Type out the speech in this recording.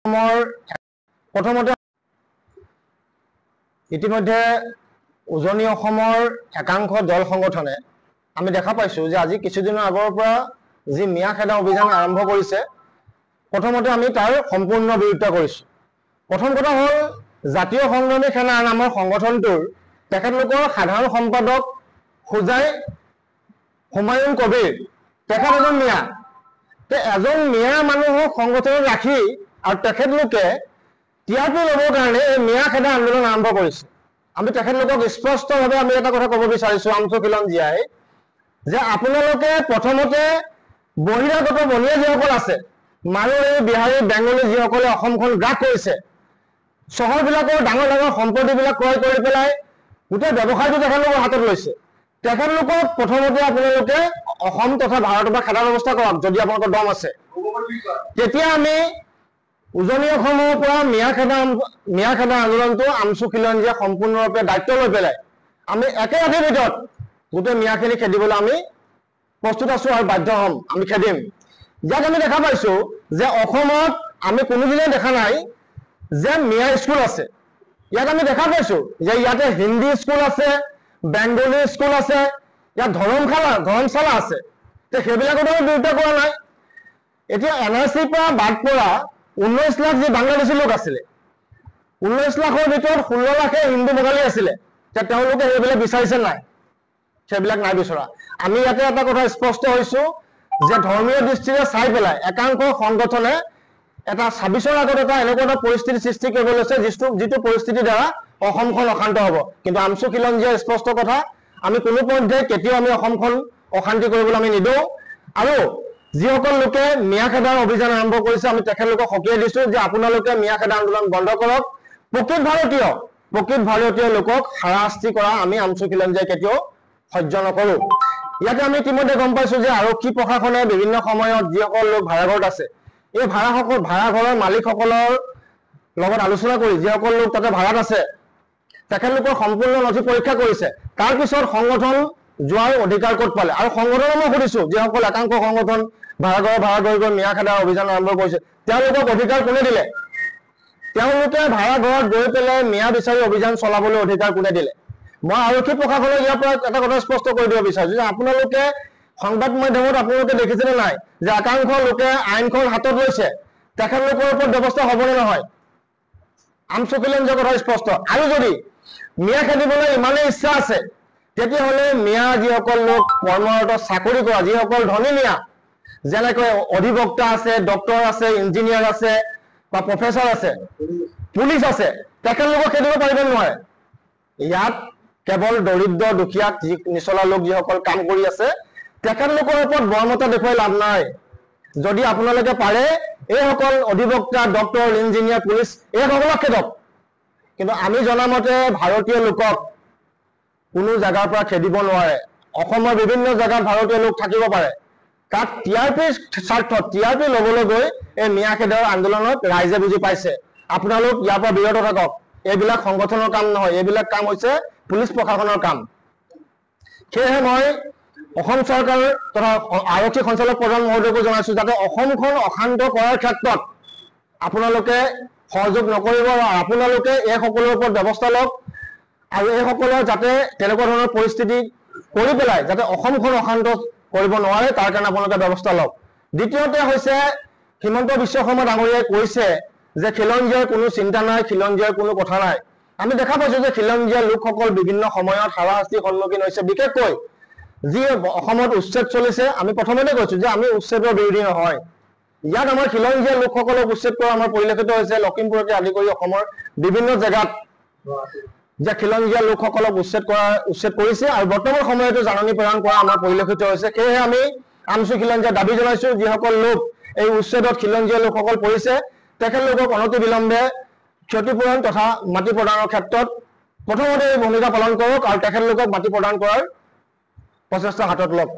প্ৰথমতে ইতিমধ্যে উজনি অসমৰ একাংশ দল সংগঠনে আমি দেখা পাইছো যে আজি কিছুদিনৰ আগৰ পৰা যি মিয়া খেদা অভিযান আৰম্ভ কৰিছে প্ৰথমতে আমি তাৰ সম্পূৰ্ণ বিৰোধিতা কৰিছো। প্ৰথম কথা হ'ল জাতীয় সংগ্ৰামী সেনা নামৰ সংগঠনটোৰ তেখেতলোকৰ সাধাৰণ সম্পাদক খুজাই হুমায়ুন কবিৰ তেখেত এজন মিয়া। এজন মিয়া মানুহক সংগঠনত ৰাখি আৰু তেখেতলোকে টিআৰপি ল'বৰ কাৰণে এই মিয়া খেদা আন্দোলন আৰম্ভ কৰিছে। আমি তেখেতলোকক স্পষ্টভাৱে আমি এটা কথা ক'ব বিচাৰিছো আমচু খিলঞ্জীয়াই যে আপোনালোকে প্ৰথমতে বহিৰাগত বনীয়া যিসকল আছে মাৰোৱাৰী বিহাৰী বেংগলী যিসকলে অসমখন গ্ৰাস কৰিছে চহৰবিলাকৰ ডাঙৰ ডাঙৰ সম্পত্তিবিলাক ক্ৰয় কৰি পেলাই গোটেই ব্যৱসায়টো তেখেতলোকৰ হাতত লৈছে। তেখেতলোকক প্ৰথমতে আপোনালোকে অসম তথা ভাৰতৰ পৰা খেদাৰ ব্যৱস্থা কৰক যদি আপোনালোকৰ দম আছে। তেতিয়া আমি উজনি অসমৰ পৰা মিয়া খেদা আন্দোলনটো আমচু খিলঞ্জীয়া সম্পূৰ্ণৰূপে দায়িত্ব লৈ পেলাই আমি একে ৰাতিৰ ভিতৰত গোটেই মিয়াখিনি খেদিবলৈ আমি প্ৰস্তুত আছো আৰু বাধ্য হ'ম, আমি খেদিম। ইয়াত আমি দেখা পাইছো যে অসমত আমি কোনোদিনে দেখা নাই যে মিয়া স্কুল আছে। ইয়াত আমি দেখা পাইছো যে ইয়াতে হিন্দী স্কুল আছে, বেংগলী স্কুল আছে, ইয়াত ধৰ্মশালা আছে। সেইবিলাকতো আমি বিৰোধিতা কৰা নাই। এতিয়া NRCৰ পৰা বাদ পৰা 19 লাখ যি বাংলাদেশী লোক আছিলে 19 লাখৰ ভিতৰত 16 লাখে হিন্দু বঙালী আছিলে। তেওঁলোকে সেইবিলাক বিচাৰিছে নাই? সেইবিলাক নাই বিচৰা। আমি ইয়াতে এটা কথা স্পষ্ট হৈছো যে ধৰ্মীয় দৃষ্টিৰে চাই পেলাই একাংশ সংগঠনে এটা 26ৰ আগত এটা এনেকুৱা এটা পৰিস্থিতি সৃষ্টি কৰিব লৈছে যিটো পৰিস্থিতিৰ দ্বাৰা অসমখন অশান্ত হ'ব। কিন্তু আমচু খিলঞ্জীয়াৰ স্পষ্ট কথা আমি কোনো পৰ্যায়ত কেতিয়াও আমি অসমখন অশান্তি কৰিবলৈ আমি নিদিওঁ। আৰু যিসকল লোকে মিয়া খেদাৰ অভিযান আৰম্ভ কৰিছে আমি তেখেতলোকক সকীয়াই দিছো যে আপোনালোকে মিয়া খেদা আন্দোলন বন্ধ কৰক। প্ৰকৃত ভাৰতীয় লোকক হাৰাশাস্তি কৰা আমি আমচু খিলঞ্জীয়াই কেতিয়াও সহ্য নকৰো। ইয়াতে আমি ইতিমধ্যে গম পাইছো যে আৰক্ষী প্ৰশাসনে বিভিন্ন সময়ত যিসকল লোক ভাড়াঘৰত আছে এই ভাড়াঘৰৰ মালিকসকলৰ লগত আলোচনা কৰি যিসকল লোক তাতে ভাড়াত আছে তেখেতলোকৰ সম্পূৰ্ণ নথি পৰীক্ষা কৰিছে। তাৰপিছত সংগঠন যোৱাৰ অধিকাৰ ক'ত পালে? আৰু সংগঠনক মই সুধিছো যিসকল একাংশ সংগঠন ভাড়া গৈ মিয়া খেদাৰ অভিযান আৰম্ভ কৰিছে তেওঁলোকক অধিকাৰ কোনে দিলে? তেওঁলোকে ভাড়াঘৰত গৈ পেলাই মিয়া বিচাৰি অভিযান চলাবলৈ অধিকাৰ কোনে দিলে? মই আৰক্ষী প্ৰশাসনক ইয়াৰ পৰা এটা কথা স্পষ্ট কৰি দিব বিচাৰিছো যে আপোনালোকে সংবাদ মাধ্যমত আপোনালোকে দেখিছেনে নাই যে একাংশ লোকে আইনখন হাতত লৈছে, তেখেতলোকৰ ওপৰত ব্যৱস্থা হ'বনে নহয়? আমচু খিলঞ্জীয়াৰ কথা স্পষ্ট। আৰু যদি মিয়া খেদিবলৈ ইমানেই ইচ্ছা আছে তেতিয়াহ'লে মিয়া যিসকল লোক কৰ্মৰত চাকৰি কৰা যিসকল ধনী মিয়া যেনেকৈ অধিবক্তা আছে, ডক্টৰ আছে, ইঞ্জিনিয়াৰ আছে বা প্ৰফেচৰ আছে, পুলিচ আছে, তেখেতলোকক খেদিব পাৰিব নোৱাৰে। ইয়াত কেৱল দৰিদ্ৰ দুখীয়া নিচলা লোক যিসকল কাম কৰি আছে তেখেতলোকৰ ওপৰত বৰ্মতা দেখুৱাই লাভ নাই। যদি আপোনালোকে পাৰে এইসকল অধিবক্তা, ডক্টৰ, ইঞ্জিনিয়াৰ, পুলিচ এইসকলক খেদক। কিন্তু আমি জনামতে ভাৰতীয় লোকক কোনো জাগাৰ পৰা খেদিব নোৱাৰে। অসমৰ বিভিন্ন জাগাত ভাৰতীয় লোক থাকিব পাৰে। তাত টিআৰপিৰ স্বাৰ্থত টিআৰপি ল'বলৈ গৈ এই মিয়া খেদাৰ আন্দোলনত ৰাইজে বুজি পাইছে। আপোনালোক ইয়াৰ পৰা বিৰত থাকক। এইবিলাক সংগঠনৰ কাম নহয়, এইবিলাক কাম হৈছে পুলিচ প্ৰশাসনৰ কাম। সেয়েহে মই অসম চৰকাৰ তথা আৰক্ষী সঞ্চালক প্ৰধান মহোদয়কো জনাইছো যাতে অসমখন অশান্ত কৰাৰ ক্ষেত্ৰত আপোনালোকে সহযোগ নকৰিব আৰু আপোনালোকে এইসকলৰ ওপৰত ব্যৱস্থা লওক আৰু এইসকলৰ যাতে তেনেকুৱা ধৰণৰ পৰিস্থিতি কৰি পেলাই যাতে অসমখন অশান্ত কৰিব নোৱাৰে তাৰ কাৰণে আপোনালোকে ব্যৱস্থা লওক। দ্বিতীয়তে হৈছে হিমন্ত বিশ্ব শৰ্মা ডাঙৰীয়াই কৈছে যে খিলঞ্জীয়াৰ কোনো চিন্তা নাই, খিলঞ্জীয়াৰ কোনো কথা নাই। আমি দেখা পাইছো যে খিলঞ্জীয়া লোকসকল বিভিন্ন সময়ত হাৰাশাস্তিৰ সন্মুখীন হৈছে। বিশেষকৈ যি অসমত উচ্ছেদ চলিছে আমি প্ৰথমতে কৈছো যে আমি উচ্ছেদৰ বিৰোধী নহয়। ইয়াত আমাৰ খিলঞ্জীয়া লোকসকলক উচ্ছেদ কৰা আমাৰ পৰিলক্ষিত হৈছে লখিমপুৰকে আদি কৰি অসমৰ বিভিন্ন জেগাত যে খিলঞ্জীয়া লোকসকলক উচ্ছেদ কৰিছে আৰু বৰ্তমান সময়তো জাননী প্ৰেৰণ কৰা আমাৰ পৰিলক্ষিত হৈছে। সেয়েহে আমি আমচু খিলঞ্জীয়া দাবী জনাইছো যিসকল লোক এই উচ্ছেদত খিলঞ্জীয়া লোকসকল পৰিছে তেখেতলোকক অনতি বিলম্বে ক্ষতিপূৰণ তথা মাটি প্ৰদানৰ ক্ষেত্ৰত প্ৰথমতে ভূমিকা পালন কৰক আৰু তেখেতলোকক মাটি প্ৰদান কৰাৰ প্ৰচেষ্টা হাতত লওক।